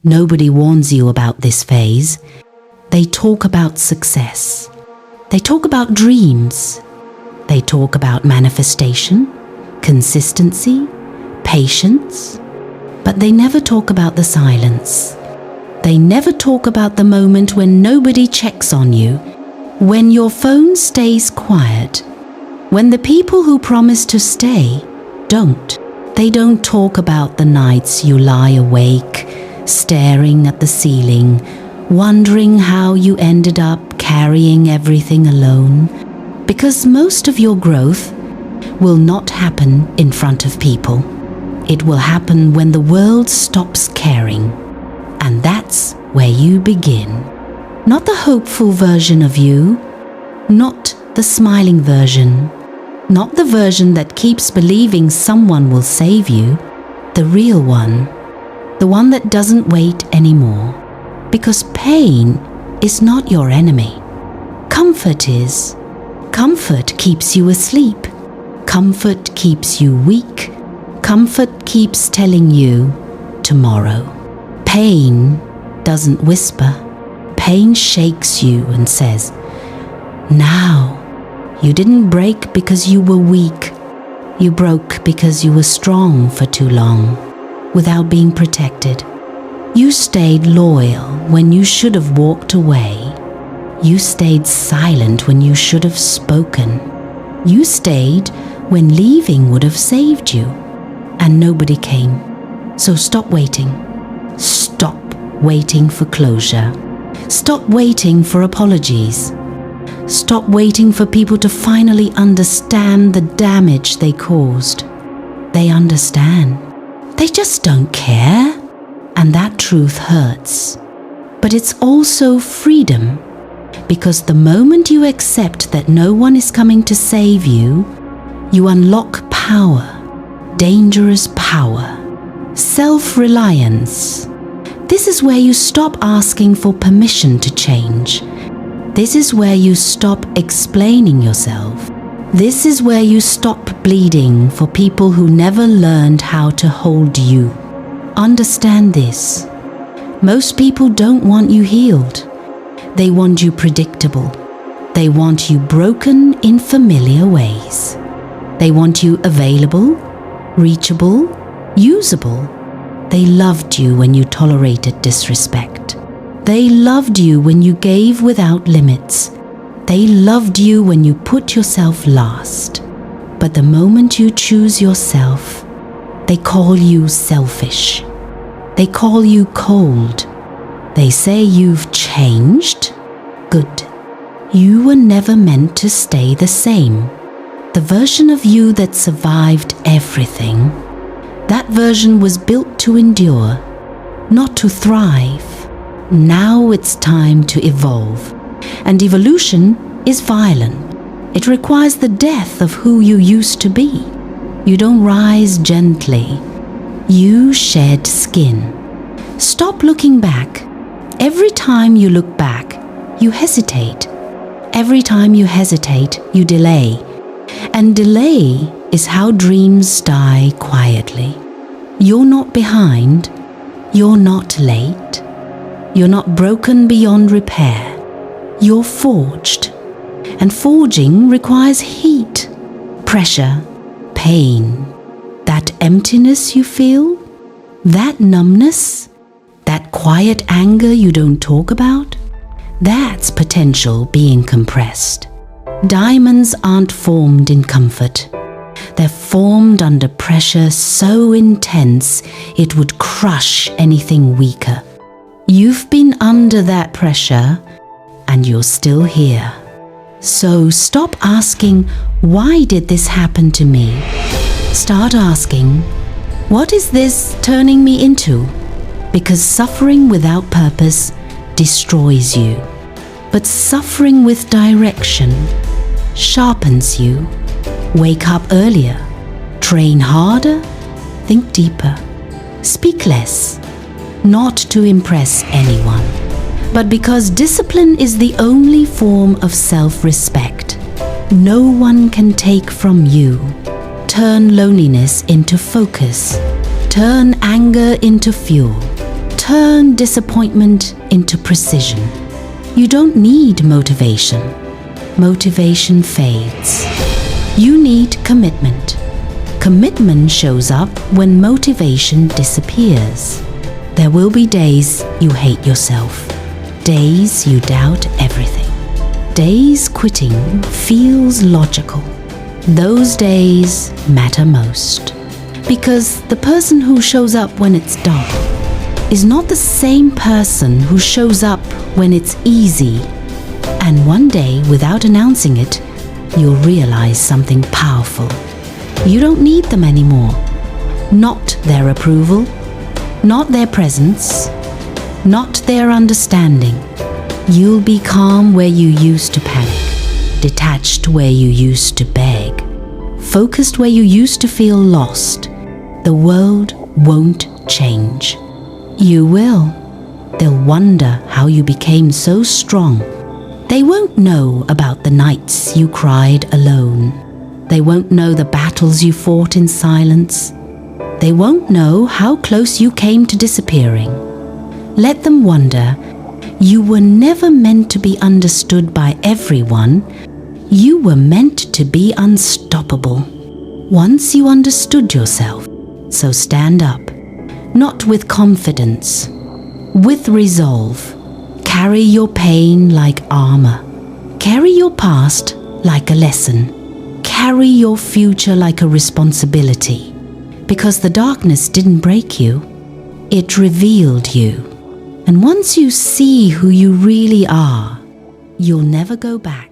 Nobody warns you about this phase. They talk about success. They talk about dreams. They talk about manifestation, consistency, patience. But they never talk about the silence. They never talk about the moment when nobody checks on you, when your phone stays quiet, when the people who promise to stay don't. They don't talk about the nights you lie awake, staring at the ceiling, wondering how you ended up carrying everything alone. Because most of your growth will not happen in front of people. It will happen when the world stops caring. And that's where you begin. Not the hopeful version of you, not the smiling version, not the version that keeps believing someone will save you, the real one, the one that doesn't wait anymore. Because pain is not your enemy. Comfort is. Comfort keeps you asleep. Comfort keeps you weak. Comfort keeps telling you tomorrow. Pain doesn't whisper. Pain shakes you and says, now. You didn't break because you were weak. You broke because you were strong for too long, without being protected. You stayed loyal when you should have walked away. You stayed silent when you should have spoken. You stayed when leaving would have saved you, and nobody came. So stop waiting. Stop waiting for closure. Stop waiting for apologies. Stop waiting for people to finally understand the damage they caused. They understand. They just don't care. And that truth hurts. But it's also freedom. Because the moment you accept that no one is coming to save you, you unlock power. Dangerous power. Self-reliance. This is where you stop asking for permission to change. This is where you stop explaining yourself. This is where you stop bleeding for people who never learned how to hold you. Understand this. Most people don't want you healed. They want you predictable. They want you broken in familiar ways. They want you available, reachable, usable. They loved you when you tolerated disrespect. They loved you when you gave without limits. They loved you when you put yourself last. But the moment you choose yourself, they call you selfish. They call you cold. They say you've changed. Good. You were never meant to stay the same. The version of you that survived everything, that version was built to endure, not to thrive. Now it's time to evolve. And evolution is violent. It requires the death of who you used to be. You don't rise gently. You shed skin. Stop looking back. Every time you look back, you hesitate. Every time you hesitate, you delay. And delay is how dreams die quietly. You're not behind. You're not late. You're not broken beyond repair. You're forged. And forging requires heat, pressure, pain. That emptiness you feel, that numbness, that quiet anger you don't talk about, that's potential being compressed. Diamonds aren't formed in comfort. They're formed under pressure so intense it would crush anything weaker. You've been under that pressure and you're still here. So stop asking, why did this happen to me? Start asking, what is this turning me into? Because suffering without purpose destroys you. But suffering with direction sharpens you. Wake up earlier. Train harder. Think deeper. Speak less. Not to impress anyone, but because discipline is the only form of self-respect. No one can take from you. Turn loneliness into focus. Turn anger into fuel. turn disappointment into precision. You don't need motivation. Motivation fades. You need commitment. Commitment shows up when motivation disappears. There will be days you hate yourself, days you doubt everything, days quitting feels logical. Those days matter most, because the person who shows up when it's dark is not the same person who shows up when it's easy. And one day, without announcing it, you'll realize something powerful. You don't need them anymore. Not their approval, not their presence, not their understanding. You'll be calm where you used to panic, detached where you used to beg, focused where you used to feel lost. The world won't change. You will. They'll wonder how you became so strong. They won't know about the nights you cried alone. They won't know the battles you fought in silence. They won't know how close you came to disappearing. Let them wonder. You were never meant to be understood by everyone. You were meant to be unstoppable. Once you understood yourself, so stand up, not with confidence, with resolve. Carry your pain like armor. Carry your past like a lesson. Carry your future like a responsibility. Because the darkness didn't break you, it revealed you. And once you see who you really are, you'll never go back.